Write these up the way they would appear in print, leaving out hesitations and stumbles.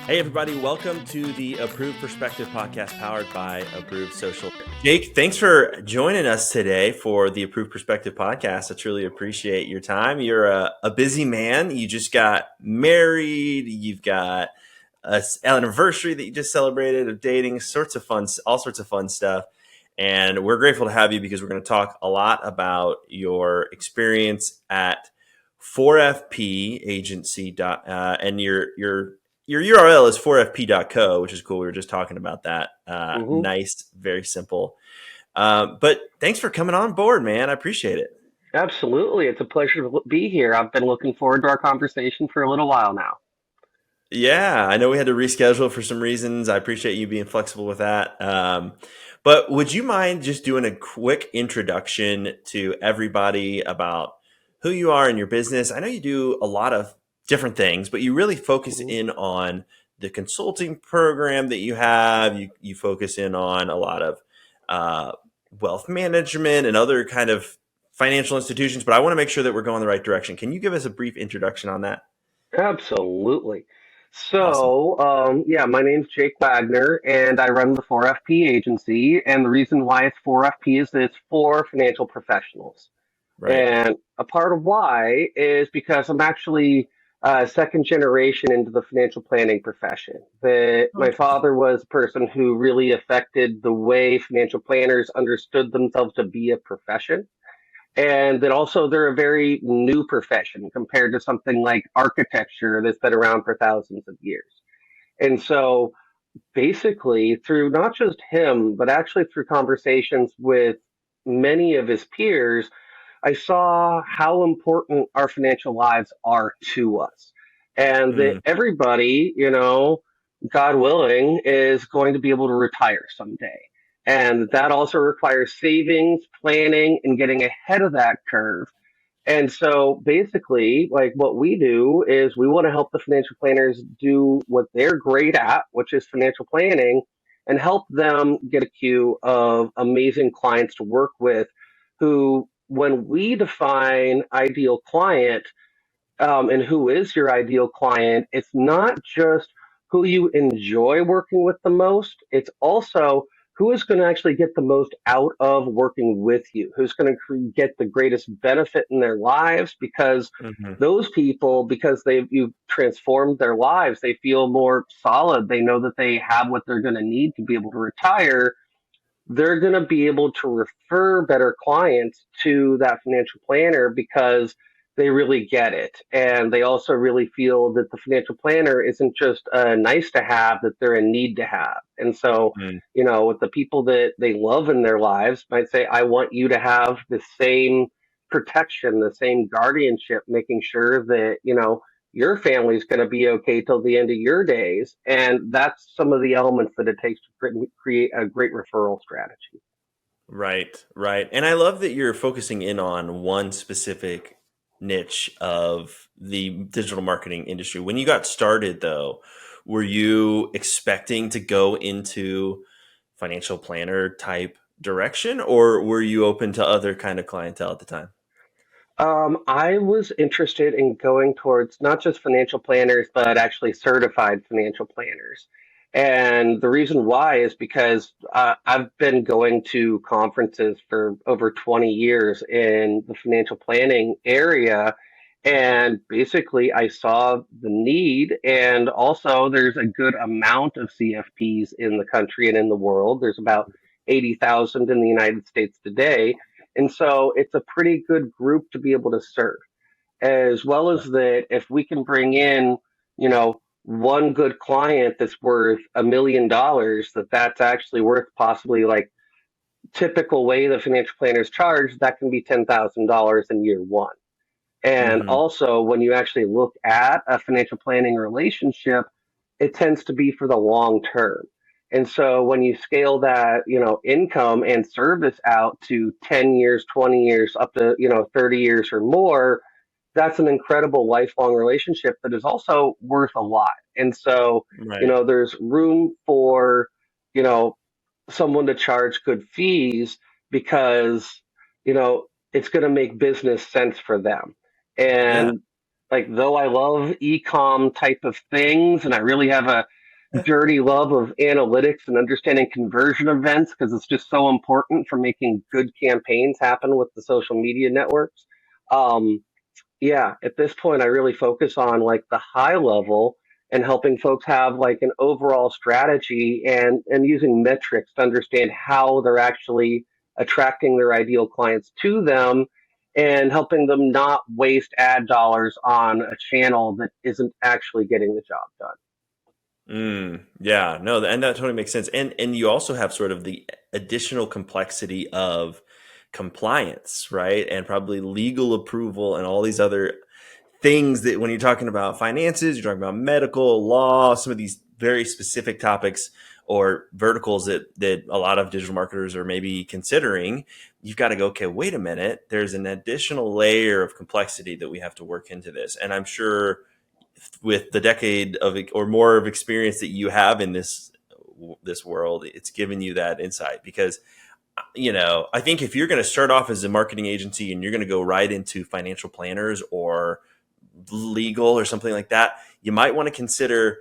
Hey, everybody, welcome to the Approved Perspective podcast powered by Approved Social. Jake, thanks for joining us today for the Approved Perspective podcast. I truly appreciate your time. You're a busy man. You just got married. You've got an anniversary that you just celebrated of dating, all sorts of fun stuff. And we're grateful to have you because we're going to talk a lot about your experience at 4FP agency and your URL is 4fp.co, which is cool. We were just talking about that. hmm Nice, very simple. But thanks for coming on board, man. I appreciate it. Absolutely. It's a pleasure to be here. I've been looking forward to our conversation for a little while now. Yeah, I know we had to reschedule for some reasons. I appreciate you being flexible with that. But would you mind just doing a quick introduction to everybody about who you are in your business? I know you do a lot of different things, but you really focus hmm in on the consulting program that you have. You focus in on a lot of uh, wealth management and other kind of financial institutions. But I want to make sure that we're going the right direction. Can you give us a brief introduction on that? Absolutely. Awesome. Yeah, my name's Jake Wagner, and I run the 4FP agency. And the reason why it's 4FP is that it's for financial professionals. Right. And a part of why is because I'm actually second generation into the financial planning profession. My Okay. father was a person who really affected the way financial planners understood themselves to be a profession. And that also they're a very new profession compared to something like architecture that's been around for thousands of years. And so basically, through not just him, but actually through conversations with many of his peers, I saw how important our financial lives are to us. And that Mm, everybody, God willing, is going to be able to retire someday. And that also requires savings, planning, and getting ahead of that curve. And so basically, like what we do is we want to help the financial planners do what they're great at, which is financial planning, and help them get a queue of amazing clients to work with who, when we define ideal client, and who is your ideal client, it's not just who you enjoy working with the most, it's also who is going to actually get the most out of working with you, who's going to get the greatest benefit in their lives because mhm. those people, because you've transformed their lives, they feel more solid. They know that they have what they're going to need to be able to retire. They're going to be able to refer better clients to that financial planner because they really get it. And they also really feel that the financial planner isn't just a nice to have, that they're a need to have. And so, Mm. with the people that they love in their lives might say, I want you to have the same protection, the same guardianship, making sure that, your family's going to be okay till the end of your days. And that's some of the elements that it takes to create a great referral strategy. Right, right. And I love that you're focusing in on one specific niche of the digital marketing industry. When you got started, though, were you expecting to go into financial planner type direction, or were you open to other kind of clientele at the time? I was interested in going towards not just financial planners, but actually certified financial planners. And the reason why is because I've been going to conferences for over 20 years in the financial planning area. And basically, I saw the need. And also, there's a good amount of CFPs in the country and in the world. There's about 80,000 in the United States today. And so it's a pretty good group to be able to serve, as well as that if we can bring in, one good client that's worth $1 million, that's actually worth possibly like typical way the financial planners charge, that can be $10,000 in year one. And Hmm. also, when you actually look at a financial planning relationship, it tends to be for the long term. And so when you scale that, income and service out to 10 years, 20 years, up to, 30 years or more, that's an incredible lifelong relationship that is also worth a lot. And so, Right. there's room for, you know, someone to charge good fees because, it's going to make business sense for them. Yeah. And like, though I love e-com type of things and I really have a dirty love of analytics and understanding conversion events because it's just so important for making good campaigns happen with the social media networks. Um, yeah, at this point, I really focus on like the high level and helping folks have like an overall strategy and using metrics to understand how they're actually attracting their ideal clients to them and helping them not waste ad dollars on a channel that isn't actually getting the job done. Yeah, no, and that totally makes sense. And you also have sort of the additional complexity of compliance, right? And probably legal approval and all these other things that when you're talking about finances, you're talking about medical law, some of these very specific topics or verticals that a lot of digital marketers are maybe considering, you've got to go, okay, wait a minute, there's an additional layer of complexity that we have to work into this. And I'm sure with the decade of or more of experience that you have in this world, it's given you that insight because I think if you're going to start off as a marketing agency and you're going to go right into financial planners or legal or something like that, you might want to consider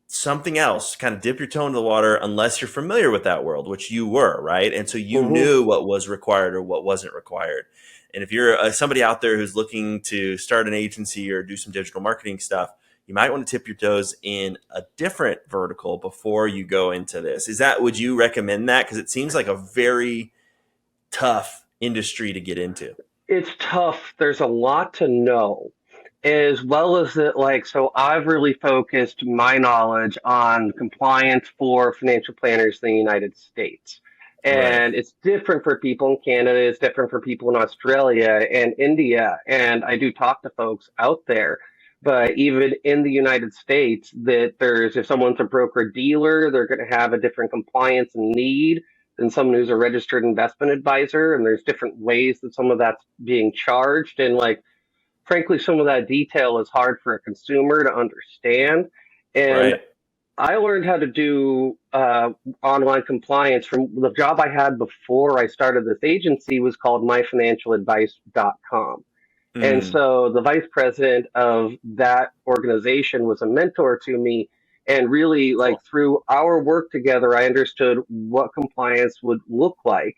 something else, kind of dip your toe into the water unless you're familiar with that world, which you were, right? And so you Hmm. knew what was required or what wasn't required. And if you're somebody out there who's looking to start an agency or do some digital marketing stuff, you might want to tip your toes in a different vertical before you go into this. Would you recommend that? Because it seems like a very tough industry to get into. It's tough. There's a lot to know, as well as that, like, so I've really focused my knowledge on compliance for financial planners in the United States. Right. And it's different for people in Canada, it's different for people in Australia and India. And I do talk to folks out there. But even in the United States, that if someone's a broker dealer, they're going to have a different compliance need than someone who's a registered investment advisor. And there's different ways that some of that's being charged. And like, frankly, some of that detail is hard for a consumer to understand. And Right. I learned how to do online compliance from the job I had before I started this agency was called myfinancialadvice.com. And Mm, so the vice president of that organization was a mentor to me. And really, like cool. through our work together, I understood what compliance would look like.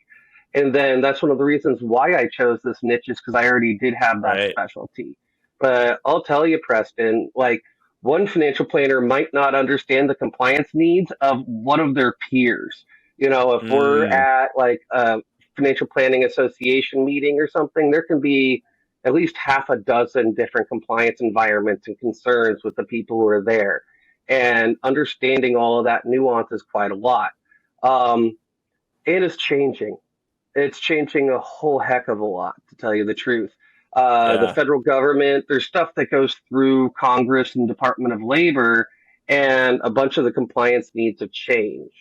And then that's one of the reasons why I chose this niche is because I already did have that Right. specialty. But I'll tell you, Preston, like one financial planner might not understand the compliance needs of one of their peers. If we're Mm, at like a financial planning association meeting or something, there can be at least half a dozen different compliance environments and concerns with the people who are there. And understanding all of that nuance is quite a lot. Um, it is changing. It's changing a whole heck of a lot, to tell you the truth. The yeah. federal government, there's stuff that goes through Congress and Department of Labor, and a bunch of the compliance needs have changed.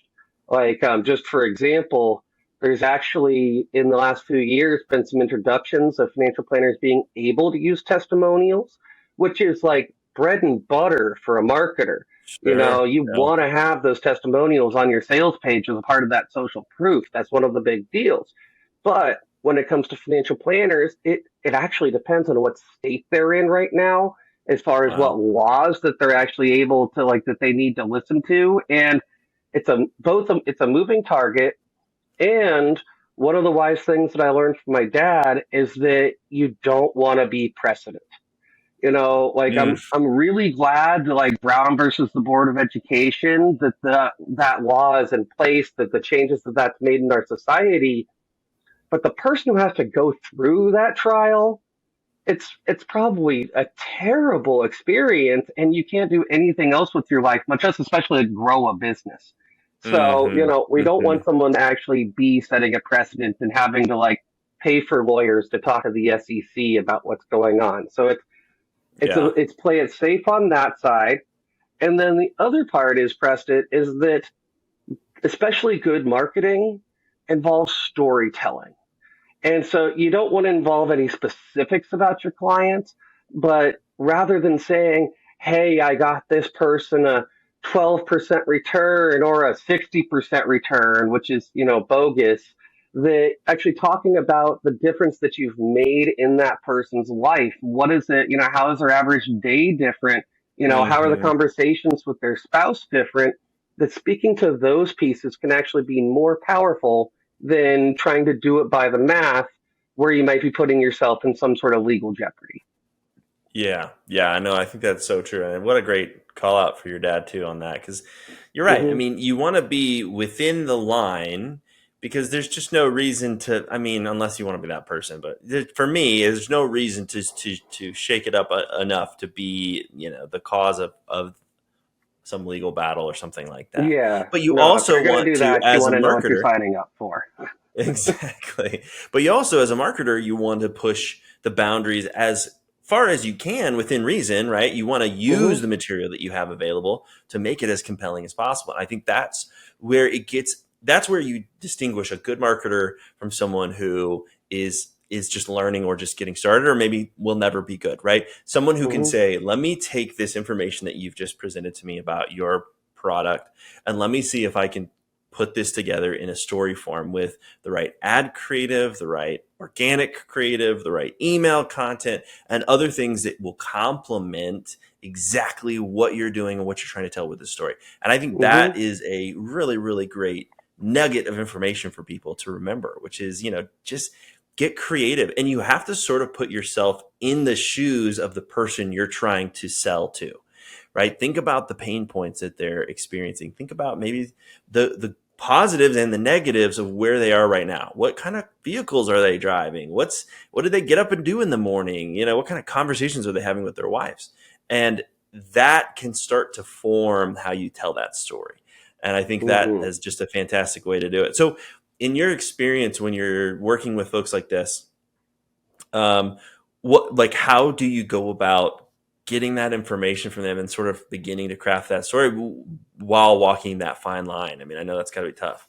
Like, just for example, there's actually in the last few years been some introductions of financial planners being able to use testimonials, which is like bread and butter for a marketer. Sure. You Yeah. want to have those testimonials on your sales page as a part of that social proof. That's one of the big deals. But when it comes to financial planners, it actually depends on what state they're in right now, as far as Wow. what laws that they're actually able to like that they need to listen to. And it's a moving target. And one of the wise things that I learned from my dad is that you don't want to be precedent. Like Mm, I'm really glad that like Brown versus the Board of Education that law is in place, that the changes that that's made in our society. But the person who has to go through that trial, it's probably a terrible experience, and you can't do anything else with your life, much less especially to grow a business. So, mhm, we don't mhm. want someone to actually be setting a precedent and having to like pay for lawyers to talk to the SEC about what's going on. So Yeah. it's play it safe on that side. And then the other part is, Preston, is that especially good marketing involves storytelling. And so you don't want to involve any specifics about your clients, but rather than saying, hey, I got this person a 12% return or a 60% return, which is, bogus, that actually talking about the difference that you've made in that person's life. What is it? How is their average day different? How are the Hmm. conversations with their spouse different? That speaking to those pieces can actually be more powerful than trying to do it by the math, where you might be putting yourself in some sort of legal jeopardy. Yeah, yeah, I know. I think that's so true, and what a great call out for your dad too on that. Because you're right. I Hmm. mean, you want to be within the line because there's just no reason to. I mean, unless you want to be that person, but for me, there's no reason to shake it up enough to be the cause of some legal battle or something like that. Yeah. But you No, if also you're going to want do to, that, you as a want to know what you're marketer, signing up for. exactly. But you also, as a marketer, you want to push the boundaries as far as you can within reason, right? You want to use Hmm. the material that you have available to make it as compelling as possible. And I think that's where you distinguish a good marketer from someone who is just learning or just getting started or maybe will never be good, right? Someone who can Hmm. say, "Let me take this information that you've just presented to me about your product and let me see if I can put this together in a story form with the right ad creative, the right organic creative, the right email content, and other things that will complement exactly what you're doing and what you're trying to tell with the story." And I think Hmm. that is a really, really great nugget of information for people to remember, which is, just get creative. And you have to sort of put yourself in the shoes of the person you're trying to sell to, right? Think about the pain points that they're experiencing. Think about maybe the positives and the negatives of where they are right now. What kind of vehicles are they driving? What do they get up and do in the morning? What kind of conversations are they having with their wives? And that can start to form how you tell that story. And I think that Hmm. is just a fantastic way to do it. So, in your experience, when you're working with folks like this, um, how do you go about getting that information from them and sort of beginning to craft that story while walking that fine line? I mean, I know that's got to be tough.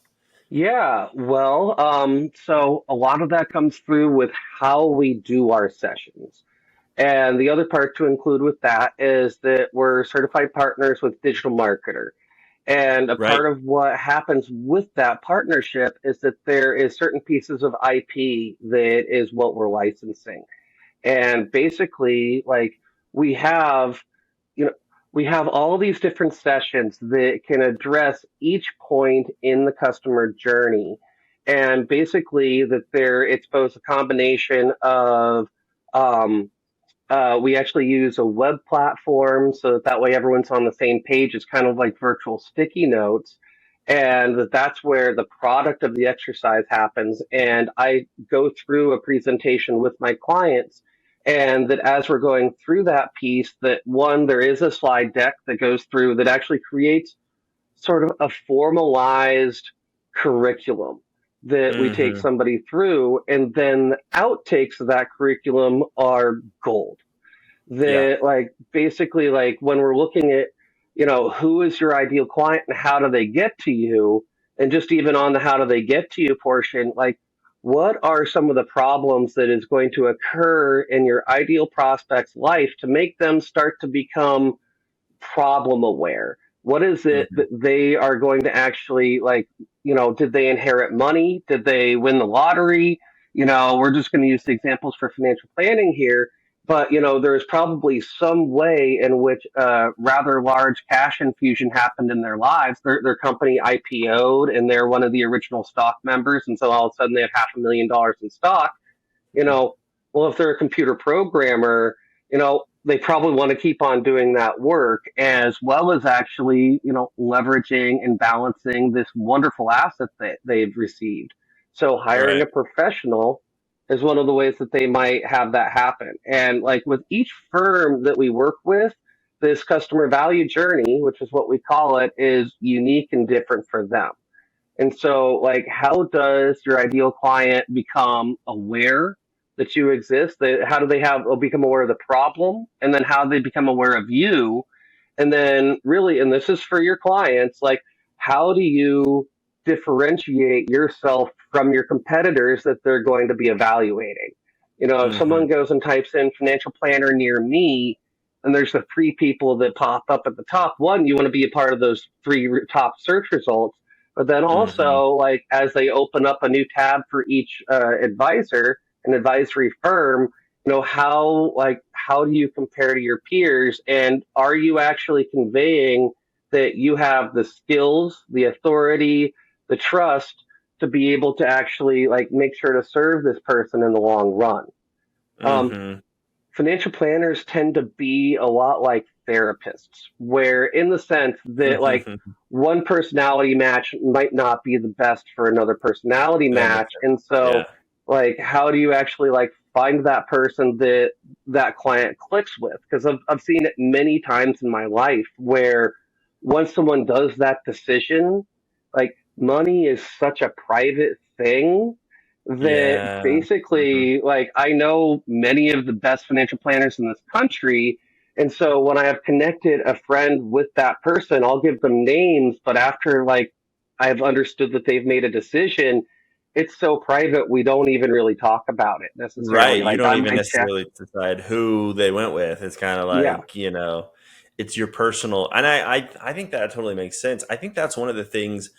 Yeah, well, so a lot of that comes through with how we do our sessions. And the other part to include with that is that we're certified partners with Digital Marketer. And a Right. part of what happens with that partnership is that there is certain pieces of IP that is what we're licensing. And basically, like we have, you know, we have all these different sessions that can address each point in the customer journey. And basically that it's both a combination of um, we actually use a web platform so that way everyone's on the same page. It's kind of like virtual sticky notes. And that's where the product of the exercise happens. And I go through a presentation with my clients. And that as we're going through that piece, that one, there is a slide deck that goes through that actually creates sort of a formalized curriculum that we take Hmm. somebody through. And then the outtakes of that curriculum are gold. Yeah. That like basically like when we're looking at who is your ideal client and how do they get to you, and just even on the how do they get to you portion, like what are some of the problems that is going to occur in your ideal prospect's life to make them start to become problem aware? What is it Hmm. that they are going to actually like? Did they inherit money? Did they win the lottery? We're just going to use the examples for financial planning here, but there's probably some way in which a rather large cash infusion happened in their lives. Their company IPO'd and they're one of the original stock members, and so all of a sudden they have $500,000 in stock. you know, well, if they're a computer programmer, they probably want to keep on doing that work as well as actually, leveraging and balancing this wonderful asset that they've received. So hiring Right. a professional is one of the ways that they might have that happen. And like with each firm that we work with, this customer value journey, which is what we call it, is unique and different for them. And so, like, how does your ideal client become aware that you exist? How do they become aware of the problem? And then how do they become aware of you? And then, really, and this is for your clients, like, how do you differentiate yourself from your competitors that they're going to be evaluating? If Hmm. someone goes and types in financial planner near me, and there's the three people that pop up at the top, one, you want to be a part of those three top search results. But then Hmm. also, like, as they open up a new tab for each advisor, an advisory firm, how do you compare to your peers, and are you actually conveying that you have the skills, the authority, the trust to be able to actually like make sure to serve this person in the long run. um, Mm-hmm. Financial planners tend to be a lot like therapists, where in the sense that like one personality match might not be the best for another personality That makes match. sense. And Yeah. so like how do you actually like find that person that that client clicks with? Because I've seen it many times in my life where once someone does that decision, like money is such a private thing that Yeah. Hmm. basically like I know many of the best financial planners in this country, and so when I have connected a friend with that person, I'll give them names, but after like I've understood that they've made a decision, it's so private we don't even really talk about it necessarily. Right. You Like don't I even might check. necessarily decide who they went with. It's kind of Yeah. like, it's your personal, and I think that totally makes sense. I think that's one of the things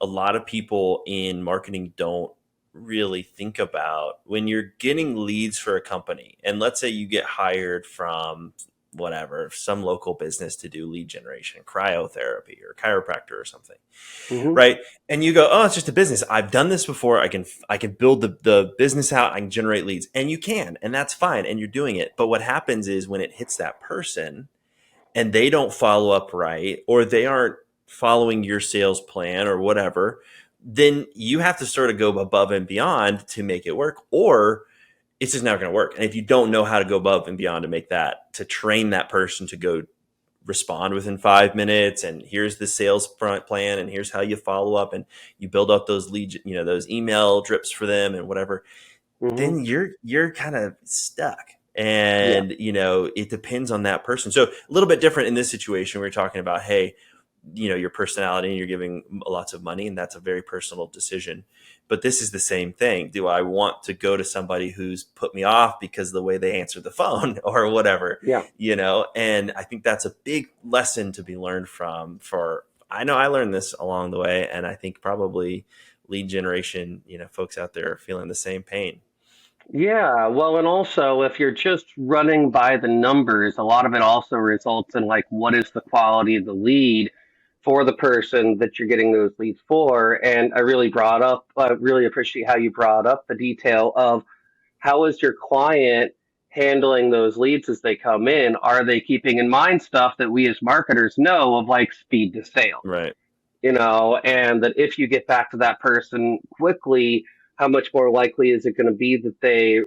a lot of people in marketing don't really think about when you're getting leads for a company. And let's say you get hired from whatever, some local business to do lead generation, cryotherapy or chiropractor or something. Hmm. Right. And you go, oh, it's just a business. I've done this before. I can build the business out. I can generate leads, and you can, and that's fine. And you're doing it. But what happens is when it hits that person and they don't follow up right, or they aren't following your sales plan or whatever, then you have to sort of go above and beyond to make it work, or it's just not going to work. And if you don't know how to go above and beyond to make that, to train that person to go respond within 5 minutes, and here's the sales front plan, and here's how you follow up, and you build up those lead, those email drips for them and whatever, Hmm. then you're kind of stuck. Yeah. And it depends on that person. So a little bit different in this situation. We're talking about, hey, your personality, and you're giving lots of money, and that's a very personal decision. But this is the same thing. Do I want to go to somebody who's put me off because of the way they answer the phone or whatever? Yeah. And I think that's a big lesson to be learned from. For I know I learned this along the way, and I think probably lead generation, folks out there are feeling the same pain. Yeah, well, and also if you're just running by the numbers, a lot of it also results in like what is the quality of the lead for the person that you're getting those leads for. And I really appreciate how you brought up the detail of how is your client handling those leads as they come in? Are they keeping in mind stuff that we as marketers know of like speed to sale? Right. And that if you get back to that person quickly, how much more likely is it going to be that they,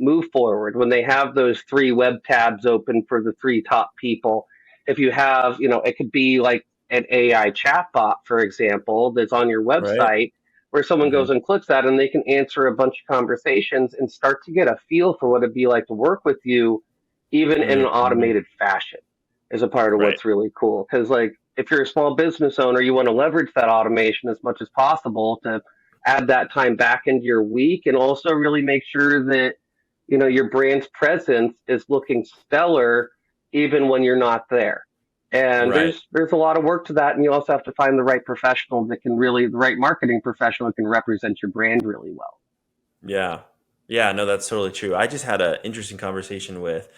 move forward when they have those three web tabs open for the three top people? If you have, it could be like an AI chatbot, for example, that's on your Right. website where someone Hmm. goes and clicks that and they can answer a bunch of conversations and start to get a feel for what it'd be like to work with you, even in an Hmm. automated fashion, is a part of Right. what's really cool. Because, like, if you're a small business owner, you want to leverage that automation as much as possible to add that time back into your week and also really make sure that, your brand's presence is looking stellar even when you're not there. And Right. there's a lot of work to that, and you also have to find the right professional that can really, the right marketing professional that can represent your brand really well. Yeah. Yeah, no, that's totally true. I just had an interesting conversation with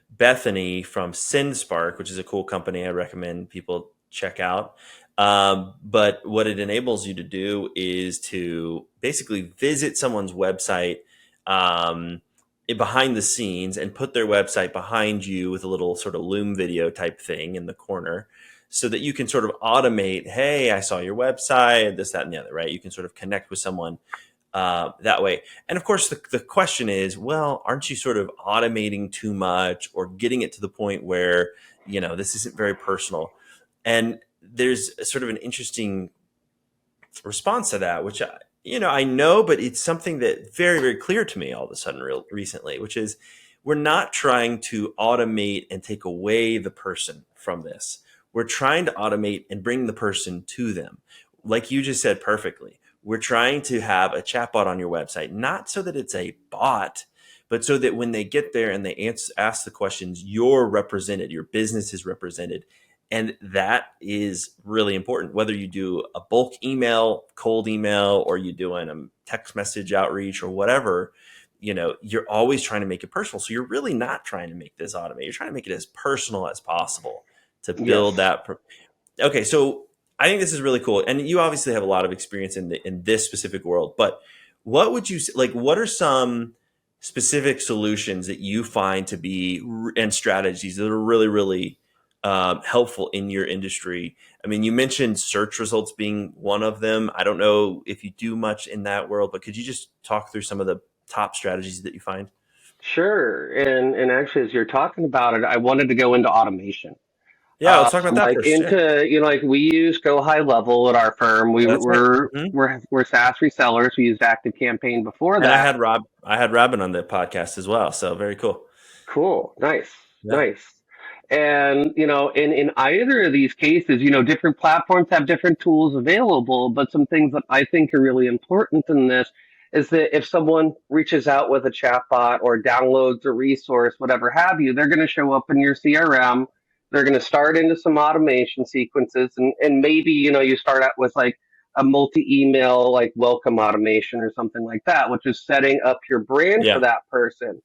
Bethany from SendSpark, which is a cool company I recommend people check out. But what it enables you to do is to basically visit someone's website, um, behind the scenes, and put their website behind you with a little sort of Loom video type thing in the corner, so that you can sort of automate, hey, I saw your website, this, that, and the other, right? You can sort of connect with someone that way. And of course, the question is, well, aren't you sort of automating too much, or getting it to the point where, this isn't very personal? And there's sort of an interesting response to that, which I know, but it's something that very, very clear to me all of a sudden recently, which is we're not trying to automate and take away the person from this. We're trying to automate and bring the person to them. Like you just said perfectly, we're trying to have a chatbot on your website, not so that it's a bot, but so that when they get there and they ask the questions, you're represented, your business is represented. And that is really important, whether you do a bulk email, cold email, or you doing a text message outreach or whatever. you're always trying to make it personal. So you're really not trying to make this automated. You're trying to make it as personal as possible to build Yes. that. Okay, so I think this is really cool, and you obviously have a lot of experience in this specific world. But what would you like? What are some specific solutions that you find to be and strategies that are really, really helpful in your industry? I mean, you mentioned search results being one of them. I don't know if you do much in that world, but could you just talk through some of the top strategies that you find? Sure. And actually, as you're talking about it, I wanted to go into automation. Yeah, let's talk So about that like first. Yeah, into, like we use Go High Level at our firm. We that's right. we're Mhm. we're SaaS resellers. We used Active Campaign before And that. I had Robin on the podcast as well. So very cool. Cool. Nice. Yeah. Nice. And, in either of these cases, different platforms have different tools available, but some things that I think are really important in this is that if someone reaches out with a chatbot or downloads a resource, whatever have you, they're going to show up in your CRM. They're going to start into some automation sequences, and maybe, you start out with like a multi-email, like welcome automation or something like that, which is setting up your brand for Yeah. that person.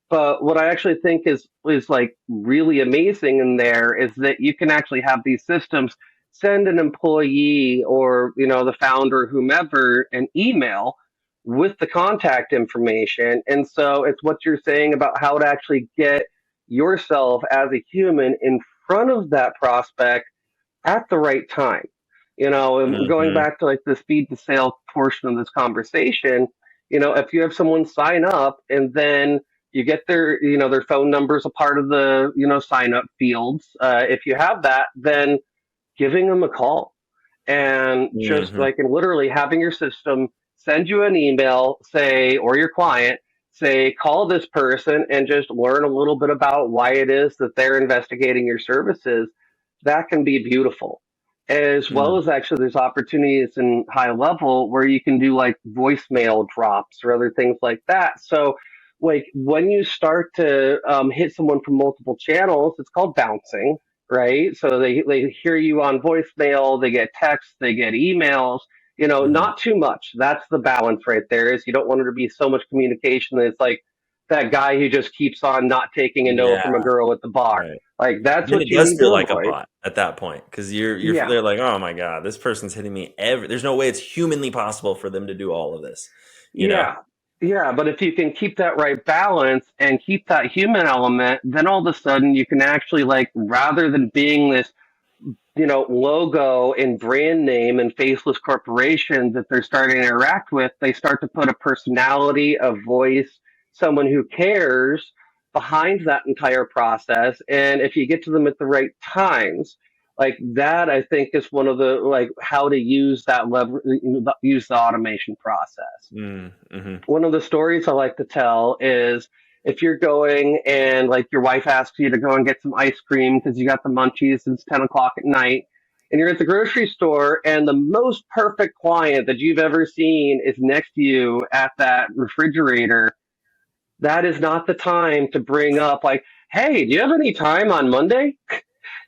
But what I actually think is like really amazing in there is that you can actually have these systems send an employee or the founder, whomever, an email with the contact information. And so it's what you're saying about how to actually get yourself as a human in front of that prospect at the right time. And going Hmm. back to like the speed to sale portion of this conversation, if you have someone sign up and then you get their phone number as a part of the, sign up fields. If you have that, then giving them a call and just Hmm. like, and literally having your system send you an email, say, or your client say, call this person and just learn a little bit about why it is that they're investigating your services. That can be beautiful. As well Mm. as actually, there's opportunities in high level where you can do like voicemail drops or other things like that. So, like when you start to hit someone from multiple channels, it's called bouncing, right? So they hear you on voicemail, they get texts, they get emails. Hmm. Not too much. That's the balance right there. Is you don't want it to be so much communication that it's like that guy who just keeps on not taking a no Yeah. from a girl at the bar. Right. Like that's Then what it you does need feel to like a avoid. bot at that point because you're Yeah. they're like, oh my god, this person's hitting me every. There's no way it's humanly possible for them to do all of this. You know. Yeah. Yeah, but if you can keep that right balance and keep that human element, then all of a sudden you can actually like rather than being this logo and brand name and faceless corporation that they're starting to interact with, they start to put a personality, a voice, someone who cares behind that entire process. And if you get to them at the right times, like that, I think is one of the like how to use that lever, use the automation process. Mm-hmm. One of the stories I like to tell is if you're going and like your wife asks you to go and get some ice cream because you got the munchies and it's 10 o'clock at night and you're at the grocery store and the most perfect client that you've ever seen is next to you at that refrigerator, that is not the time to bring up like, hey, do you have any time on Monday?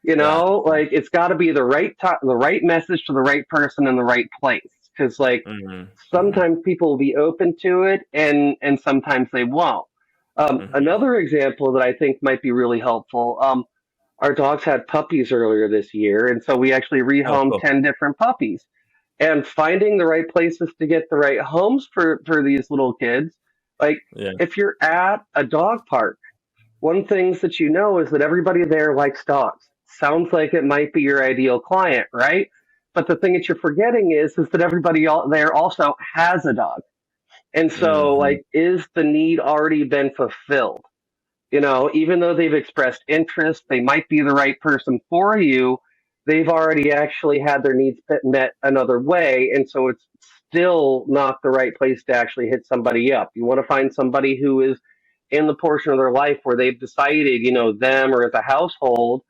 Yeah. Like it's got to be the right time, the right message to the right person in the right place. Because like Hmm. Hmm. sometimes people will be open to it, and sometimes they won't. Hmm. Another example that I think might be really helpful. Our dogs had puppies earlier this year, and so we actually Oh, rehomed cool. 10 different puppies. And finding the right places to get the right homes for these little kids, like Yeah. if you're at a dog park one things that is that everybody there likes dogs. Sounds like it might be your ideal client, right? But the thing that you're forgetting is that everybody there also has a dog. And so, Hmm. like, is the need already been fulfilled? Even though they've expressed interest, they might be the right person for you. They've already actually had their needs met another way. And so it's still not the right place to actually hit somebody up. You want to find somebody who is in the portion of their life where they've decided, them or as a household,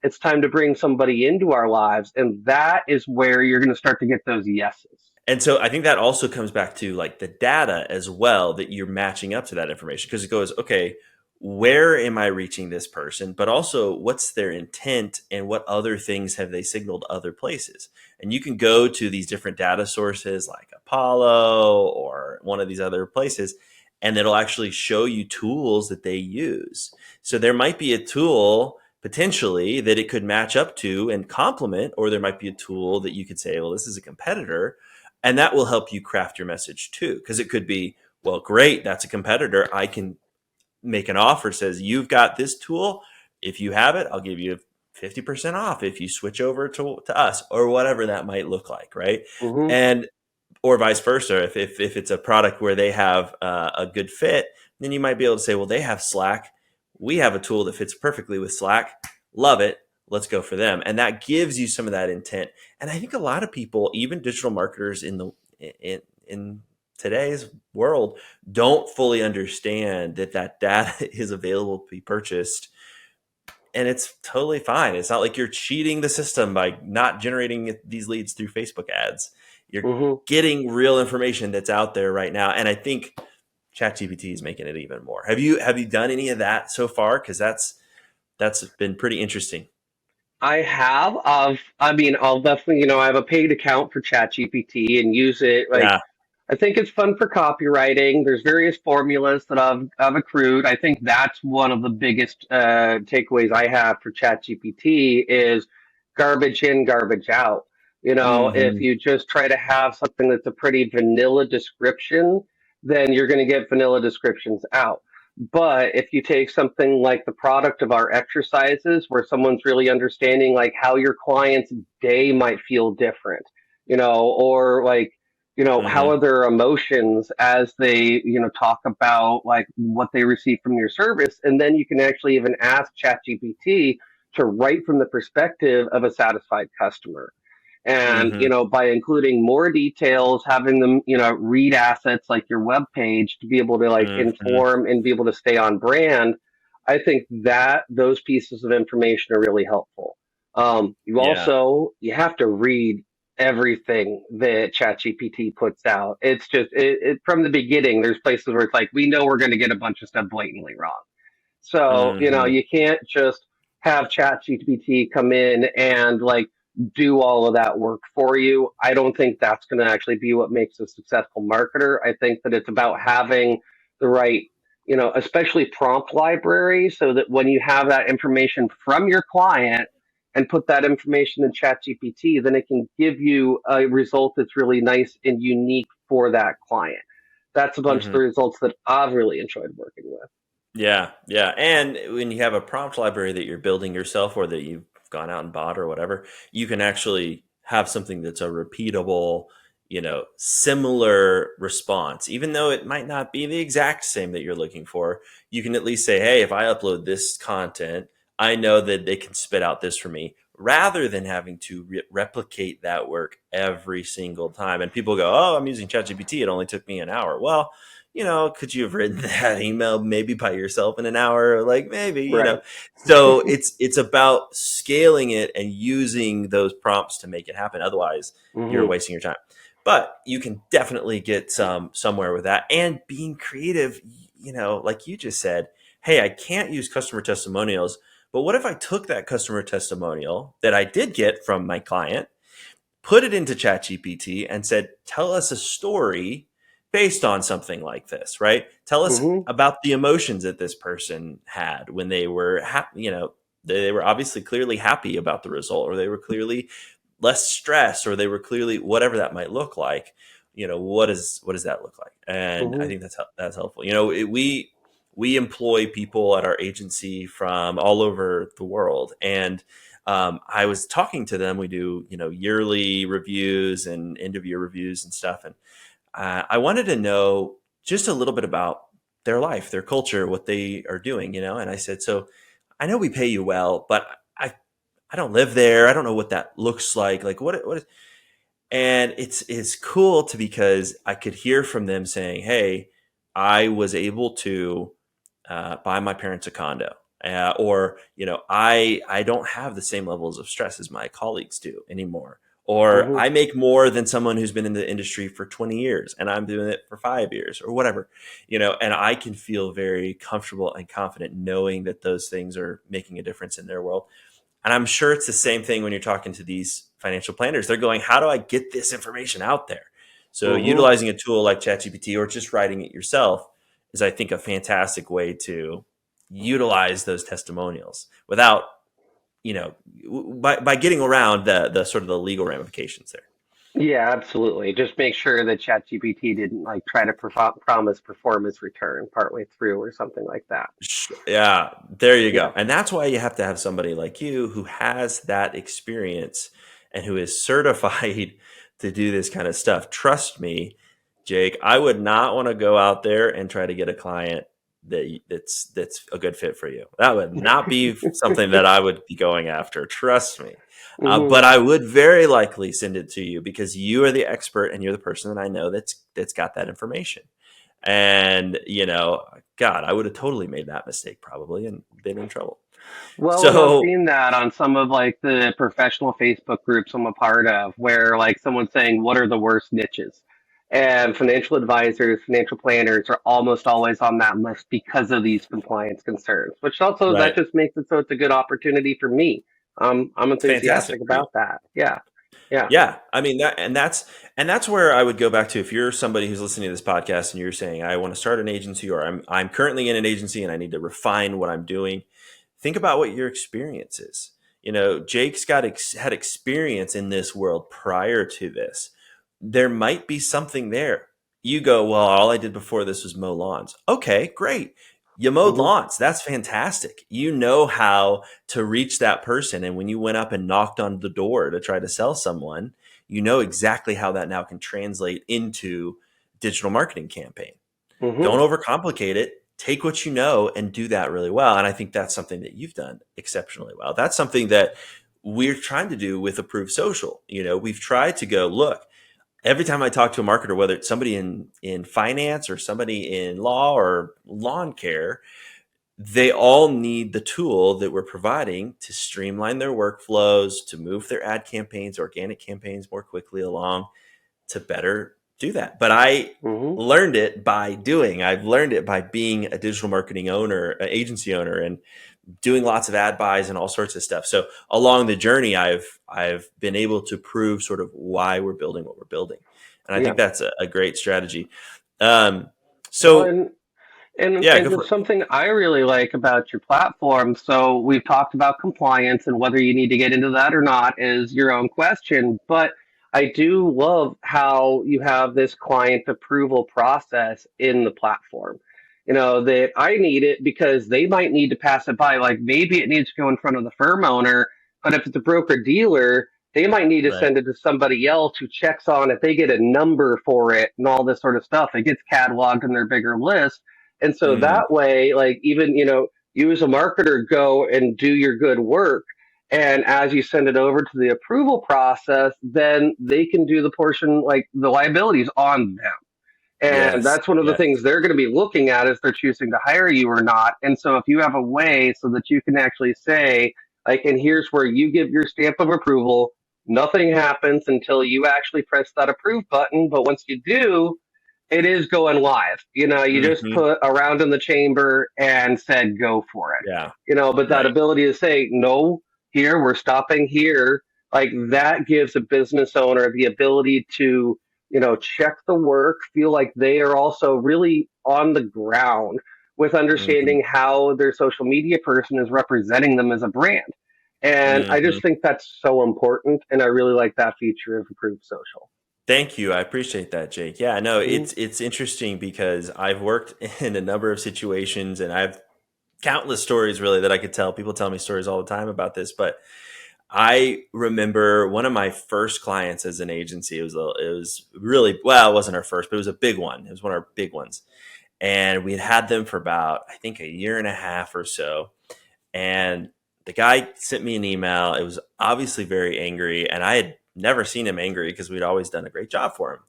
it's time to bring somebody into our lives. And that is where you're going to start to get those yeses. And so I think that also comes back to like the data as well that you're matching up to that information because it goes, okay, where am I reaching this person? But also, what's their intent and what other things have they signaled other places? And you can go to these different data sources like Apollo or one of these other places and it'll actually show you tools that they use. So there might be a tool potentially that it could match up to and complement, or there might be a tool that you could say, well, this is a competitor, and that will help you craft your message too. Because it could be, well, great, that's a competitor. I can make an offer says, you've got this tool. If you have it, I'll give you 50% off if you switch over to us, or whatever that might look like, right? Hmm. And or vice versa. If it's a product where they have a good fit, then you might be able to say, well, they have Slack. We have a tool that fits perfectly with Slack. Love it. Let's go for them. And that gives you some of that intent. And I think a lot of people, even digital marketers in today's world, don't fully understand that that data is available to be purchased, and it's totally fine. It's not like you're cheating the system by not generating these leads through Facebook ads. You're Hmm. getting real information that's out there right now, and I think ChatGPT is making it even more. Have you done any of that so far? Because that's been pretty interesting. I have. I mean, I'll definitely, I have a paid account for ChatGPT and use it. Like, Yeah. I think it's fun for copywriting. There's various formulas that I've accrued. I think that's one of the biggest takeaways I have for ChatGPT is garbage in, garbage out. If Hmm. you just try to have something that's a pretty vanilla description, then you're going to get vanilla descriptions out. But if you take something like the product of our exercises, where someone's really understanding like how your client's day might feel different, or like, how Hmm. are their emotions as they, talk about like what they receive from your service. And then you can actually even ask ChatGPT to write from the perspective of a satisfied customer. And, Hmm. by including more details, having them, read assets like your web page to be able to like Hmm. inform and be able to stay on brand. I think that those pieces of information are really helpful. Yeah. You have to read everything that ChatGPT puts out. It's just from the beginning. There's places where it's like we know we're going to get a bunch of stuff blatantly wrong. So Hmm. you can't just have ChatGPT come in and like do all of that work for you. I don't think that's going to actually be what makes a successful marketer. I think that it's about having the right, especially prompt library, so that when you have that information from your client and put that information in ChatGPT, then it can give you a result that's really nice and unique for that client. That's a bunch of Hmm. the results that I've really enjoyed working with. Yeah, yeah. And when you have a prompt library that you're building yourself or that you've gone out and bought or whatever, you can actually have something that's a repeatable, similar response. Even though it might not be the exact same that you're looking for, you can at least say, hey, if I upload this content, I know that they can spit out this for me rather than having to replicate that work every single time. And people go, oh, I'm using ChatGPT. It only took me an hour. Well, could you have written that email maybe by yourself in an hour? Like maybe. Right. So it's about scaling it and using those prompts to make it happen. Otherwise, you're Hmm. wasting your time. But you can definitely get somewhere with that and being creative. Like you just said, hey, I can't use customer testimonials, but what if I took that customer testimonial that I did get from my client, put it into ChatGPT and said, tell us a story based on something like this, right? Tell us Hmm. about the emotions that this person had when they were happy, they were obviously clearly happy about the result, or they were clearly less stressed, or they were clearly whatever that might look like. What does that look like? And I Hmm. think that's helpful. We employ people at our agency from all over the world, and I was talking to them. We do, yearly reviews and end of year reviews and stuff. And I wanted to know just a little bit about their life, their culture, what they are doing, And I said, so I know we pay you well, but I don't live there. I don't know what that looks like. Like what is, and it's cool to because I could hear from them saying, "Hey, I was able to buy my parents a condo, or I don't have the same levels of stress as my colleagues do anymore, or Hmm. I make more than someone who's been in the industry for 20 years and I'm doing it for 5 years or whatever, and I can feel very comfortable and confident knowing that those things are making a difference in their world." And I'm sure it's the same thing when you're talking to these financial planners. They're going, how do I get this information out there? So Hmm. utilizing a tool like ChatGPT or just writing it yourself is, I think, a fantastic way to utilize those testimonials without, by getting around the sort of the legal ramifications there. Yeah, absolutely. Just make sure that ChatGPT didn't like try to promise performance return partway through or something like that. Yeah, there you Yeah. go. And that's why you have to have somebody like you who has that experience and who is certified to do this kind of stuff. Trust me, Jake, I would not want to go out there and try to get a client that's a good fit for you. That would not be something that I would be going after. Trust me. But Hmm. I would very likely send it to you because you are the expert and you're the person that I know that's got that information. And, God, I would have totally made that mistake probably and been in trouble. Well, and I've So, seen that on some of like the professional Facebook groups I'm a part of, where like someone's saying, "What are the worst niches?" And financial advisors, financial planners are almost always on that list because of these compliance concerns. Which also that right. just makes it so it's a good opportunity for me. I'm It's fantastic enthusiastic for you. about that. Yeah, yeah. Yeah. I mean, that's where I would go back to if you're somebody who's listening to this podcast and you're saying, I want to start an agency or I'm currently in an agency and I need to refine what I'm doing. Think about what your experience is. Jake's had experience in this world prior to this. There might be something there. You go, well, all I did before this was mow lawns. Okay, great. You mowed Hmm. lawns. That's fantastic. You know how to reach that person. And when you went up and knocked on the door to try to sell someone, you know exactly how that now can translate into digital marketing campaign. Hmm. Don't overcomplicate it. Take what you know and do that really well. And I think that's something that you've done exceptionally well. That's something that we're trying to do with Approved Social. We've tried to go, look, every time I talk to a marketer, whether it's somebody in finance or somebody in law or lawn care, they all need the tool that we're providing to streamline their workflows, to move their ad campaigns, organic campaigns more quickly along, to better do that. But I Hmm. learned it by doing. I've learned it by being a digital marketing owner, an agency owner, and doing lots of ad buys and all sorts of stuff. So along the journey, I've been able to prove sort of why we're building what we're building, and I think Yeah. that's a great strategy. Um, Well, so and yeah, go for it's it. something I really like about your platform. So we've talked about compliance and whether you need to get into that or not is your own question. But I do love how you have this client approval process in the platform. That I need it because they might need to pass it by. Like maybe it needs to go in front of the firm owner, but if it's a broker dealer, they might need to Right. send it to somebody else who checks on if they get a number for it and all this sort of stuff. It gets cataloged in their bigger list, and so Mm, that way, like even, you as a marketer go and do your good work. And as you send it over to the approval process, then they can do the portion like the liabilities on them. And yes. that's one of the Yes. things they're going to be looking at if they're choosing to hire you or not. And so if you have a way so that you can actually say, like, and here's where you give your stamp of approval, nothing happens until you actually press that approve button. But once you do, it is going live. You just Hmm. put a round in the chamber and said go for it. Yeah. But that Right. ability to say no, here we're stopping here, like that gives a business owner the ability to check the work, feel like they are also really on the ground with Hmm. understanding how their social media person is representing them as a brand. And I Hmm. just think that's so important, and I really like that feature of Approved Social. Thank you. I appreciate that, Jake. Yeah, no, Mm-hmm. it's interesting because I've worked in a number of situations and I have countless stories really that I could tell. People tell me stories all the time about this, but I remember one of my first clients as an agency. It was really, well, it wasn't our first, but it was a big one. It was one of our big ones, and we had them for about I think a year and a half or so. And the guy sent me an email. It was obviously very angry, and I had never seen him angry because we'd always done a great job for him.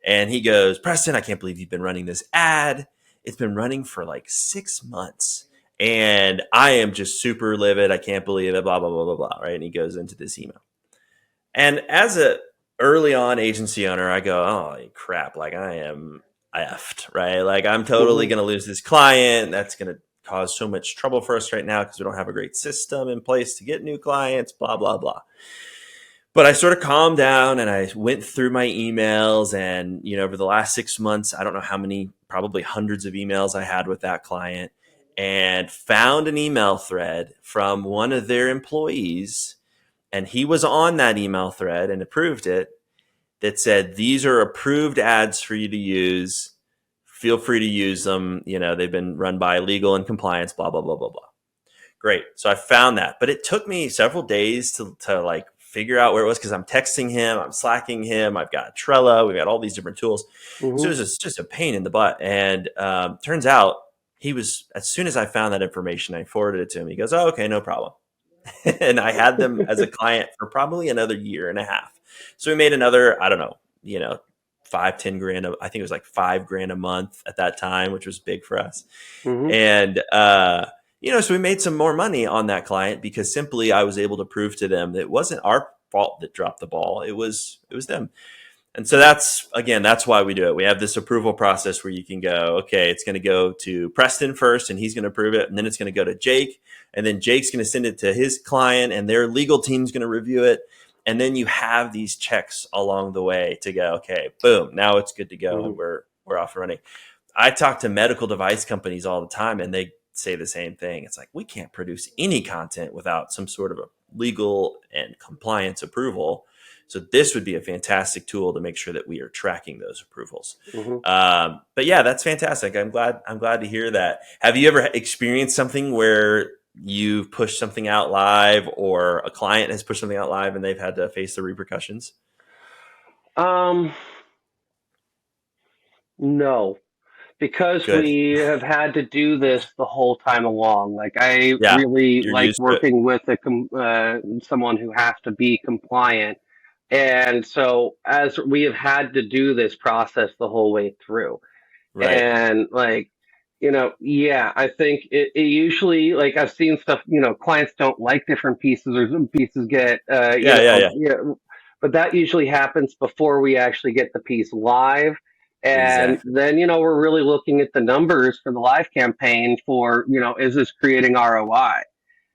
And he goes, Preston, I can't believe you've been running this ad. It's been running for like 6 months. And I am just super livid. I can't believe it, blah, blah, blah, blah, blah. Right. And he goes into this email. And as a early on agency owner, I go, oh crap, like I am effed, right? Like I'm totally Mm-hmm. gonna lose this client. That's gonna cause so much trouble for us right now because we don't have a great system in place to get new clients, blah, blah, blah. But I sort of calmed down and I went through my emails, and over the last 6 months, I don't know how many, probably hundreds of emails I had with that client, and found an email thread from one of their employees, and he was on that email thread and approved it, that said, these are approved ads for you to use. Feel free to use them. They've been run by legal and compliance, blah, blah, blah, blah, blah. Great. So I found that, but it took me several days to like figure out where it was, because I'm texting him, I'm slacking him, I've got Trello, we've got all these different tools. So Hmm. it was just a pain in the butt. And turns out he was, as soon as I found that information, I forwarded it to him. He goes, "Oh, okay, no problem." And I had them as a client for probably another year and a half. So we made another, I don't know, 5, 10 grand. I think it was like 5 grand a month at that time, which was big for us. Hmm. And, so we made some more money on that client because simply I was able to prove to them that it wasn't our fault that dropped the ball. It was them. And so that's why we do it. We have this approval process where you can go, okay, it's going to go to Preston first and he's going to approve it. And then it's going to go to Jake, and then Jake's going to send it to his client and their legal team's going to review it. And then you have these checks along the way to go, okay, boom, now it's good to go. Hmm. And we're off and running. I talk to medical device companies all the time, and they say the same thing. It's like, we can't produce any content without some sort of a legal and compliance approval. So this would be a fantastic tool to make sure that we are tracking those approvals. Hmm. But yeah, that's fantastic. I'm glad to hear that. Have you ever experienced something where you've pushed something out live, or a client has pushed something out live and they've had to face the repercussions? Um, no, because Good. we have had to do this the whole time along. Like I Yeah, really you're like used to it. working with someone who has to be compliant. And so as we have had to do this process the whole way through. Right. And like, yeah, I think it usually, like I've seen stuff, clients don't like different pieces, or some pieces get Yeah, yeah, yeah. but that usually happens before we actually get the piece live. And Exactly. then, we're really looking at the numbers for the live campaign for, is this creating ROI?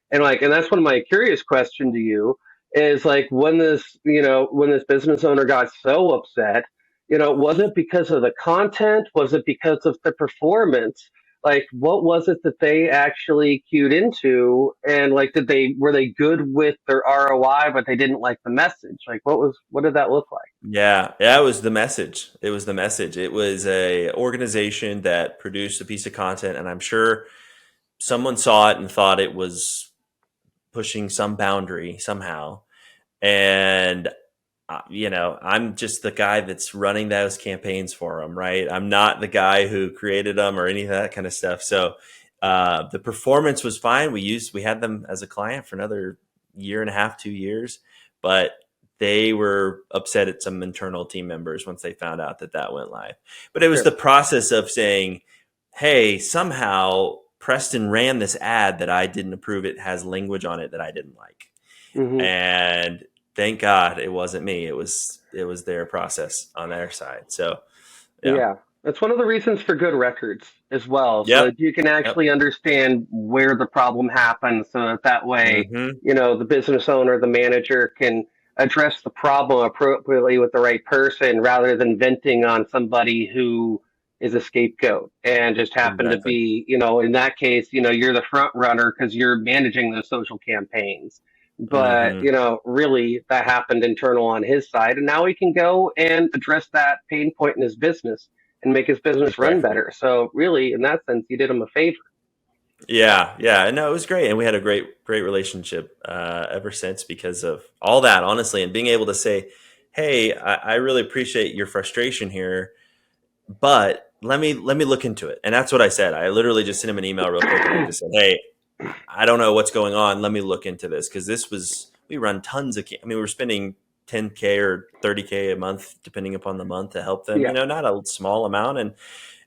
And that's one of my curious question to you is like, when this business owner got so upset, was it because of the content? Was it because of the performance? Like, what was it that they actually cued into? And like, were they good with their ROI, but they didn't like the message? Like, what did that look like? Yeah, yeah, it was the message. It was the message. It was a organization that produced a piece of content, and I'm sure someone saw it and thought it was pushing some boundary somehow. And I'm just the guy that's running those campaigns for them, right? I'm not the guy who created them or any of that kind of stuff. So the performance was fine. We had them as a client for another year and a half, 2 years, but they were upset at some internal team members once they found out that went live. But it was the Sure. process of saying, hey, somehow Preston ran this ad that I didn't approve. It has language on it that I didn't like. Hmm. And thank God it wasn't me. It was their process on their side. So yeah. Yeah, that's one of the reasons for good records as well, so Yep. that you can Yep. actually understand where the problem happened, so that way, Hmm. the business owner, the manager can address the problem appropriately with the right person rather than venting on somebody who is a scapegoat and just happened to Exactly. be, in that case, you're the front runner because you're managing those social campaigns. But, Hmm. really that happened internal on his side. And now he can go and address that pain point in his business and make his business run Exactly. better. So really, in that sense, you did him a favor. Yeah. Yeah. No, it was great. And we had a great relationship ever since because of all that, honestly, and being able to say, hey, I really appreciate your frustration here, but let me look into it. And that's what I said. I literally just sent him an email real quick, and I just said, hey, I don't know what's going on. Let me look into this, because we run tons of, I mean, we were spending 10K or 30K a month, depending upon the month, to help them, Yeah. not a small amount.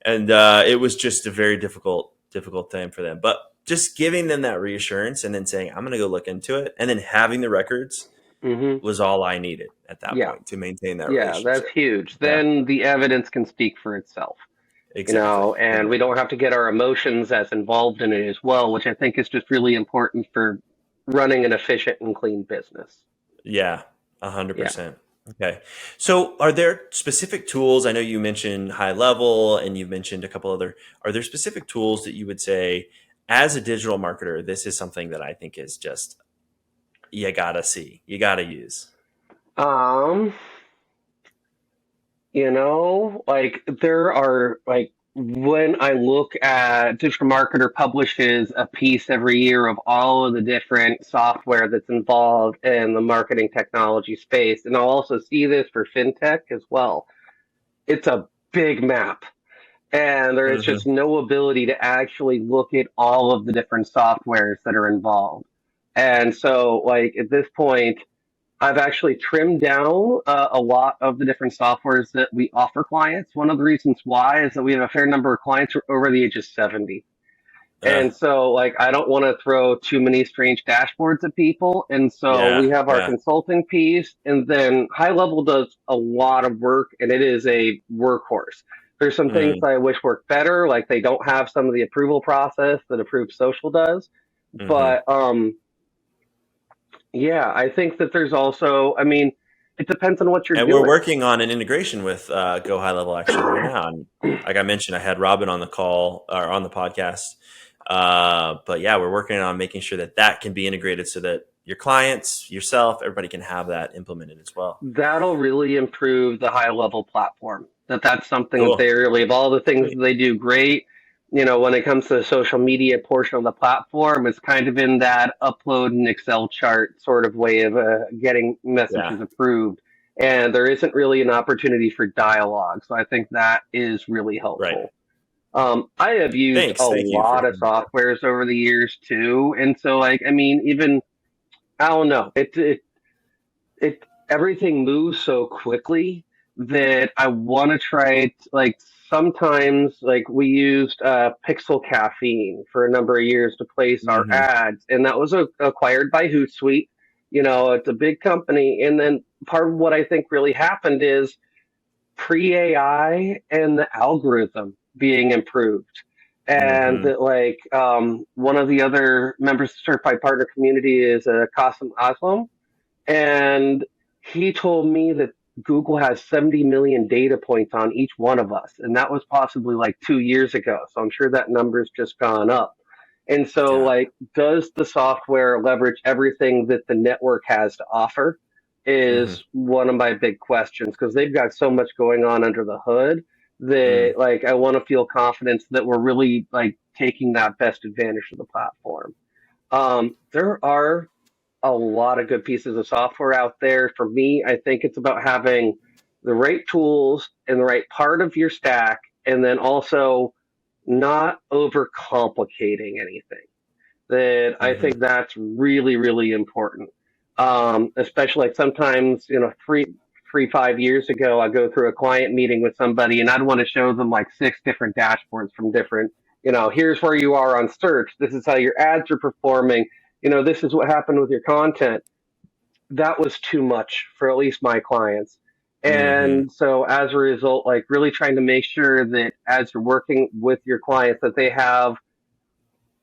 And it was just a very difficult thing for them, but just giving them that reassurance and then saying, I'm going to go look into it. And then having the records Hmm. was all I needed at that Yeah. point to maintain that Yeah. That's relationship. huge. Yeah, Then the evidence can speak for itself. exactly. And we Exactly. don't have to get our emotions as involved in it as well, which I think is just really important for running an efficient and clean business. Yeah, Yeah. 100%. Okay. So are there specific tools? I know you mentioned high level and you've mentioned a couple other, are there specific tools that you would say as a digital marketer, this is something that I think is just, you gotta see, you gotta use? Um, like there are like when I look at Digital Marketer publishes a piece every year of all of the different software that's involved in the marketing technology space, and I'll also see this for fintech as well. It's a big map. And there is just Hmm. no ability to actually look at all of the different softwares that are involved. And so, like at this point, I've actually trimmed down a lot of the different softwares that we offer clients. One of the reasons why is that we have a fair number of clients who are over the age of 70. Uh, And so, like, I don't want to throw too many strange dashboards at people. And so we yeah, have our yeah. consulting piece, and then high level does a lot of work, and it is a workhorse. There's some things Mm, that I wish worked better, like they don't have some of the approval process that Approved Social does. hmm. But yeah, I think that there's also, I mean, it depends on what you're And we're doing. working on an integration with Go High Level actually right now. And like I mentioned, I had Robin on the call or on the podcast. But yeah, we're working on making sure that that can be integrated so that your clients, yourself, everybody can have that implemented as well. That'll really improve the high level platform. That's something that Cool. they really, of all the things that Sweet. they do great, when it comes to the social media portion of the platform, it's kind of in that upload an Excel chart sort of way of getting Yeah. messages approved. And there isn't really an opportunity for dialogue. So I think that is really Right. helpful. I have used a Thanks. Thank you for lot of bringing that up. softwares over the years too. And so, like, I mean, even, I don't know, it everything moves so quickly that I want to try it. Like sometimes, like we used Pixel Caffeine for a number of years to place our Hmm. ads, and that was acquired by Hootsuite. It's a big company, and then part of what I think really happened is pre AI and the algorithm being improved. And Hmm. that, like, one of the other members of the certified partner community is Qasim Aslam, and he told me that Google has 70 million data points on each one of us. And that was possibly like 2 years ago. So I'm sure that number's just gone up. And so, Yeah. like, does the software leverage everything that the network has to offer? Hmm. Is one of my big questions because they've got so much going on under the hood that, Mm. like, I want to feel confidence that we're really, like, taking that best advantage of the platform. There are a lot of good pieces of software out there. For me, I think it's about having the right tools in the right part of your stack, and then also not overcomplicating anything. That I Hmm. think that's really, really important. Especially like sometimes, 5 years ago, I go through a client meeting with somebody and I'd want to show them like six different dashboards from different, here's where you are on search. This is how your ads are performing. This is what happened with your content. That was too much for at least my clients. Hmm. And so as a result, like really trying to make sure that as you're working with your clients that they have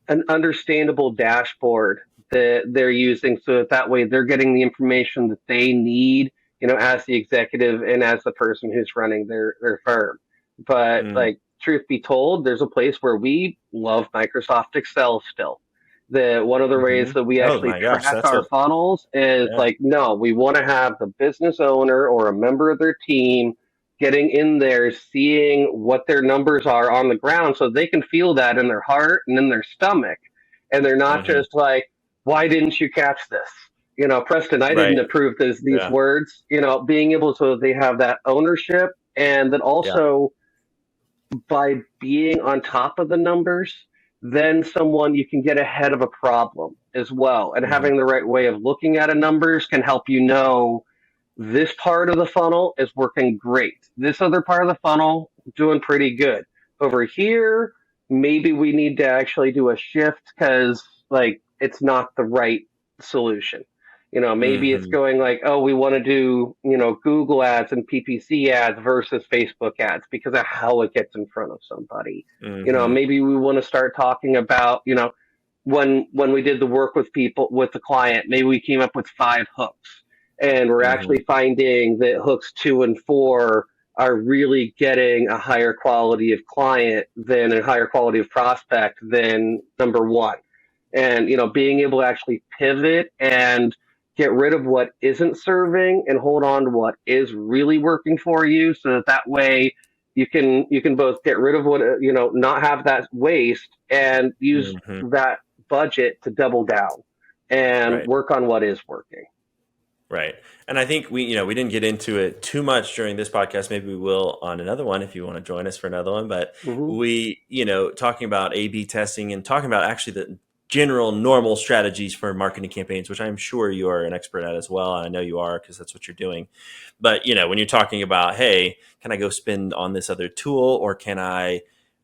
an understandable dashboard that they're using so that way they're getting the information that they need, as the executive and as the person who's running their firm. But Mm. like truth be told, there's a place where we love Microsoft Excel still. The one of the ways Hmm. that we Oh actually my gosh, track that's our a funnels is yeah. like, no, we want to have the business owner or a member of their team getting in there, seeing what their numbers are on the ground so they can feel that in their heart and in their stomach. And they're not Hmm. just like, why didn't you catch this? Preston, I didn't Right. approve these Yeah. words, being able so they have that ownership. And then Yeah. also by being on top of the numbers, then someone you can get ahead of a problem as well. And Hmm. having the right way of looking at a numbers can help this part of the funnel is working great. This other part of the funnel doing pretty good. Over here, maybe we need to actually do a shift because like it's not the right solution. Maybe it's Hmm. going like, oh, we want to do, Google ads and PPC ads versus Facebook ads because of how it gets in front of somebody. Hmm. Maybe we want to start talking about, when we did the work with people with the client, maybe we came up with five hooks And we're Hmm. actually finding that hooks 2 and 4 are really getting a higher quality of client than a higher quality of prospect than number one. And, being able to actually pivot and get rid of what isn't serving and hold on to what is really working for you so that way you can both get rid of what, not have that waste and use Hmm. that budget to double down and Right. work on what is working. Right. And I think we didn't get into it too much during this podcast. Maybe we will on another one if you want to join us for another one. But Hmm. talking about A/B testing and talking about actually the general normal strategies for marketing campaigns, which I'm sure you are an expert at as well. And I know you are because that's what you're doing. But, when you're talking about, hey, can I go spend on this other tool, or can I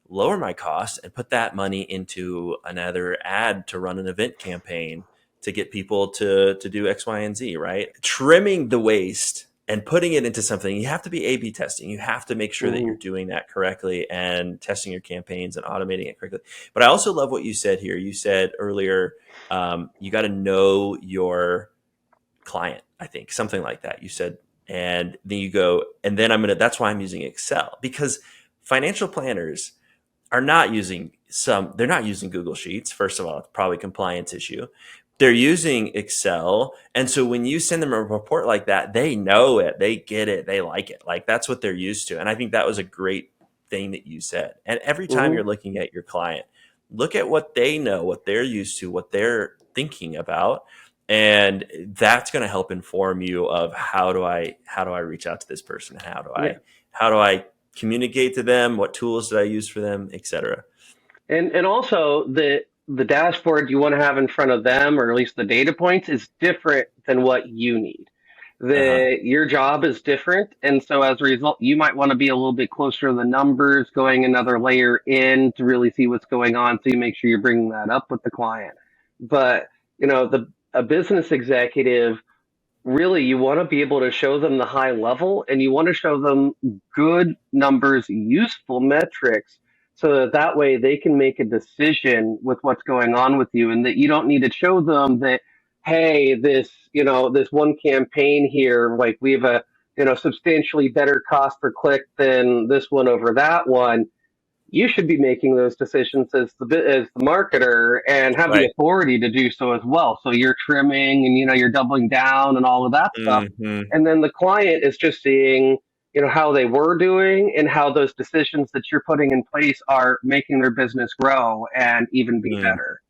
lower my costs and put that money into another ad to run an event campaign to get people to do X, Y, and Z, right? Trimming the waste and putting it into something, you have to be A/B testing. You have to make sure that you're Hmm. doing that correctly and testing your campaigns and automating it correctly. But I also love what you said here. You said earlier, you got to know your client, I think, something like that. You said, and then you go, and then that's why I'm using Excel, because financial planners are not using they're not using Google Sheets. First of all, it's probably a compliance issue. They're using Excel. And so when you send them a report like that, they know it, they get it, they like it. Like that's what they're used to. And I think that was a great thing that you said. And every time Hmm. you're looking at your client, look at what they know, what they're used to, what they're thinking about. And that's going to help inform you of how do I reach out to this person? Yeah. How do I communicate to them? What tools did I use for them, etc. And also the dashboard you want to have in front of them, or at least the data points, is different than what you need. Uh-huh. Your job is different, and so as a result, you might want to be a little bit closer to the numbers, going another layer in to really see what's going on, so you make sure you're bringing that up with the client. But the a business executive, really, you want to be able to show them the high level, and you want to show them good numbers, useful metrics, so that way they can make a decision with what's going on with you, and that you don't need to show them that, hey, this one campaign here, like we have a substantially better cost per click than this one over that one. You should be making those decisions as the marketer and have the Right. authority to do so as well. So you're trimming and you're doubling down and all of that stuff. Hmm. And then the client is just seeing how they were doing and how those decisions that you're putting in place are making their business grow and even be Mm. better.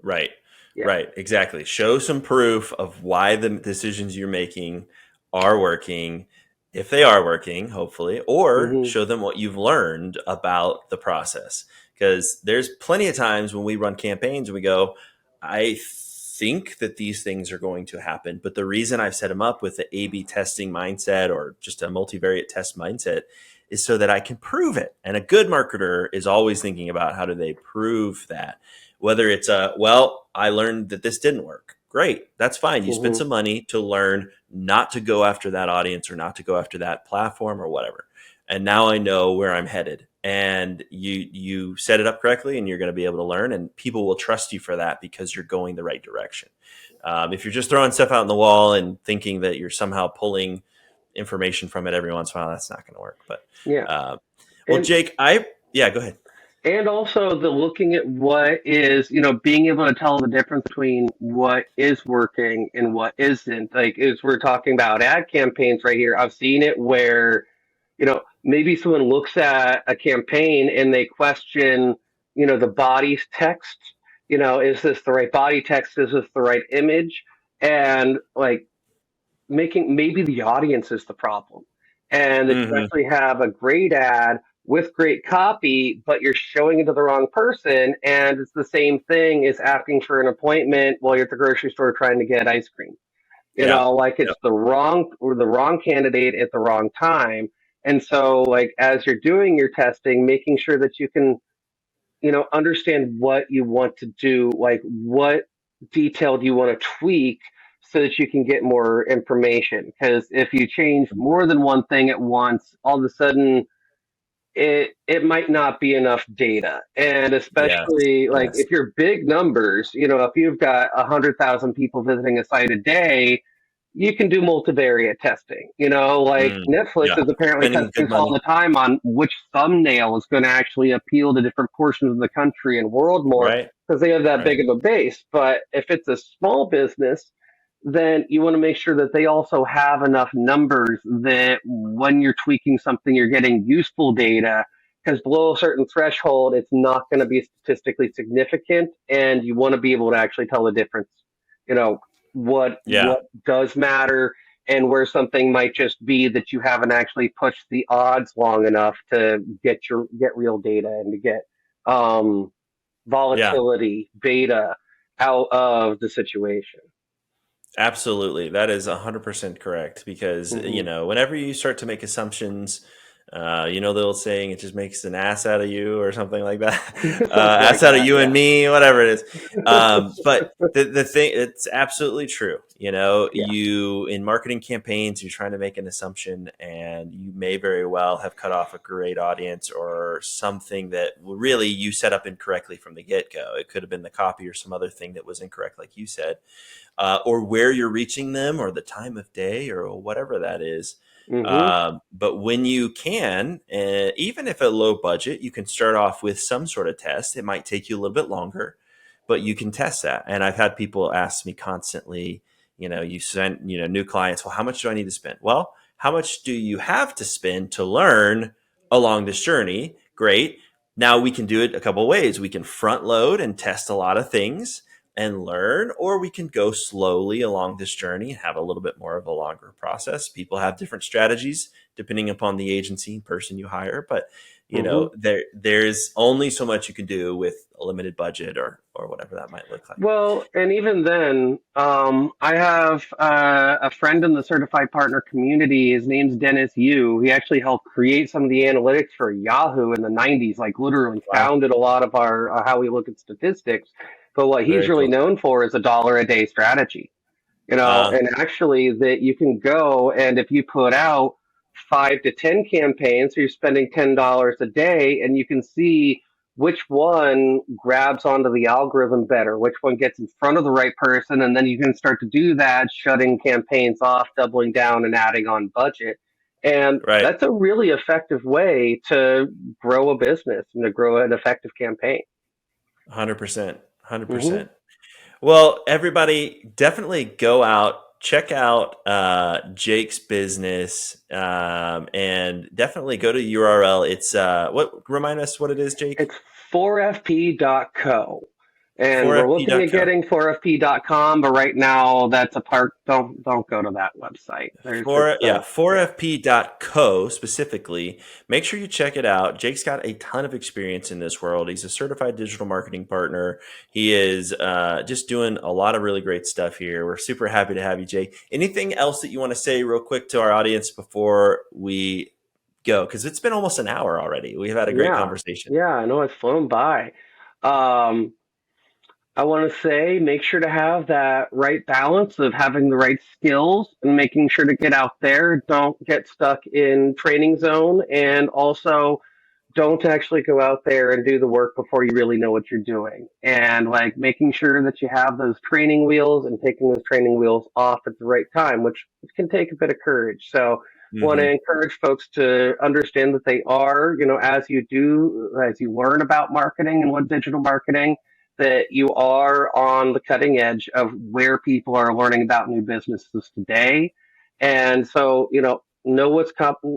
Right. Yeah. Right. Exactly. Show some proof of why the decisions you're making are working, if they are working, hopefully, or Hmm. show them what you've learned about the process. Because there's plenty of times when we run campaigns and we go, I think that these things are going to happen. But the reason I've set them up with the A/B testing mindset or just a multivariate test mindset is so that I can prove it. And a good marketer is always thinking about how do they prove that. Whether it's I learned that this didn't work. Great. That's fine. You spent Hmm. some money to learn not to go after that audience or not to go after that platform or whatever. And now I know where I'm headed. And you set it up correctly and you're going to be able to learn, and people will trust you for that because you're going the right direction. If you're just throwing stuff out on the wall and thinking that you're somehow pulling information from it every once in a while, that's not going to work. But Yeah. uh, well, And Jake, yeah, go ahead. And also the looking at what is, being able to tell the difference between what is working and what isn't. Like, as we're talking about ad campaigns right here, I've seen it where, maybe someone looks at a campaign and they question, the body's text. Is this the right body text? Is this the right image? And like, making maybe the audience is the problem, and that you Hmm. actually have a great ad with great copy, but you're showing it to the wrong person, and it's the same thing as asking for an appointment while you're at the grocery store trying to get ice cream. Yeah. Like Yeah. it's the wrong candidate at the wrong time. And so, like, as you're doing your testing, making sure that you can understand what you want to do, like what detail do you want to tweak so that you can get more information. Because if you change more than one thing at once, all of a sudden it might not be enough data. And Yes. especially like Yes. if you're big numbers, if you've got 100,000 people visiting a site a day, you can do multivariate testing. Like Netflix Yeah. is apparently Spending testing good this all money. the time on which thumbnail is going to actually appeal to different portions of the country and world more Right. because they have that Right. big of a base. But if it's a small business, then you want to make sure that they also have enough numbers that when you're tweaking something, you're getting useful data. Because below a certain threshold, it's not going to be statistically significant, and you want to be able to actually tell the difference. You know Yeah. what does matter, and where something might just be that you haven't actually pushed the odds long enough to get real data and to get um, Yeah. volatility beta out of the situation. Absolutely. That is 100% correct because, Hmm. whenever you start to make assumptions, the old saying, it just makes an ass out of you or something like that. Something like Ass out of that, you and yeah. me, whatever it is. But the thing, it's absolutely true. Yeah. In marketing campaigns, you're trying to make an assumption and you may very well have cut off a great audience or something that really you set up incorrectly from the get go. It could have been the copy or some other thing that was incorrect, like you said, or where you're reaching them or the time of day or whatever that is. Hmm. But when you can, even if at low budget, you can start off with some sort of test. It might take you a little bit longer, but you can test that. And I've had people ask me constantly, you send, new clients, well, how much do I need to spend? Well, how much do you have to spend to learn along this journey? Great. Now we can do it a couple of ways. We can front load and test a lot of things and learn, or we can go slowly along this journey and have a little bit more of a longer process. People have different strategies depending upon the agency and person you hire, but Hmm. there's only so much you can do with a limited budget or whatever that might look like. Well, and even then, I have a friend in the certified partner community. His name's Dennis Yu. He actually helped create some of the analytics for Yahoo in the 90s, like literally Wow, founded a lot of our how we look at statistics. But what he's very really cool. known for is a dollar a day strategy. Uh, And actually that you can go and if you put out 5 to 10 campaigns, so you're spending $10 a day, and you can see which one grabs onto the algorithm better, which one gets in front of the right person, and then you can start to do that, shutting campaigns off, doubling down, and adding on budget. And right, that's a really effective way to grow a business and to grow an effective campaign. 100%, Hmm. 100%. Well, everybody, definitely go out, check out Jake's business, and definitely go to URL. It's what? Remind us what it is, Jake. It's 4fp.co. And we're looking at 4fp.co. getting 4fp.com, but right now that's a part. Don't go to that website. There's For it's yeah, yeah. 4fp.co specifically. Make sure you check it out. Jake's got a ton of experience in this world. He's a certified digital marketing partner. He is just doing a lot of really great stuff here. We're super happy to have you, Jake. Anything else that you want to say real quick to our audience before we go? Because it's been almost an hour already. We've had a great Yeah. conversation. Yeah, I know it's flown by. Um, I want to say make sure to have that right balance of having the right skills and making sure to get out there. Don't get stuck in training zone, and also don't actually go out there and do the work before you really know what you're doing. And like making sure that you have those training wheels and taking those training wheels off at the right time, which can take a bit of courage. So want to Hmm. encourage folks to understand that they are, as you learn about marketing and what digital marketing, that you are on the cutting edge of where people are learning about new businesses today. And so, know what's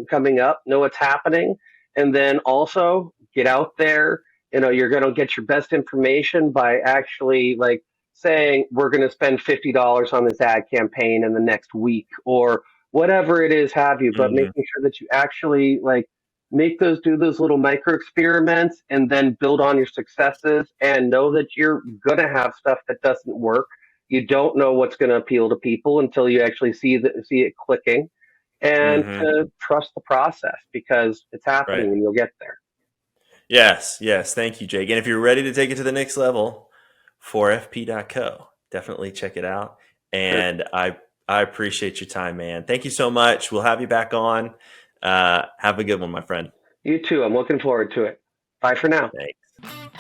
coming up, know what's happening, and then also get out there. You're going to get your best information by actually like saying we're going to spend $50 on this ad campaign in the next week or whatever it is, have you, but Hmm. making sure that you actually like do those little micro experiments and then build on your successes and know that you're going to have stuff that doesn't work. You don't know what's going to appeal to people until you actually see it clicking, and Hmm. to trust the process because it's Right. happening and you'll get there. Yes, yes. Thank you, Jake. And if you're ready to take it to the next level, 4fp.co. Definitely check it out. Sure. And I appreciate your time, man. Thank you so much. We'll have you back on. Have a good one, my friend. You too. I'm looking forward to it. Bye for now. Thanks.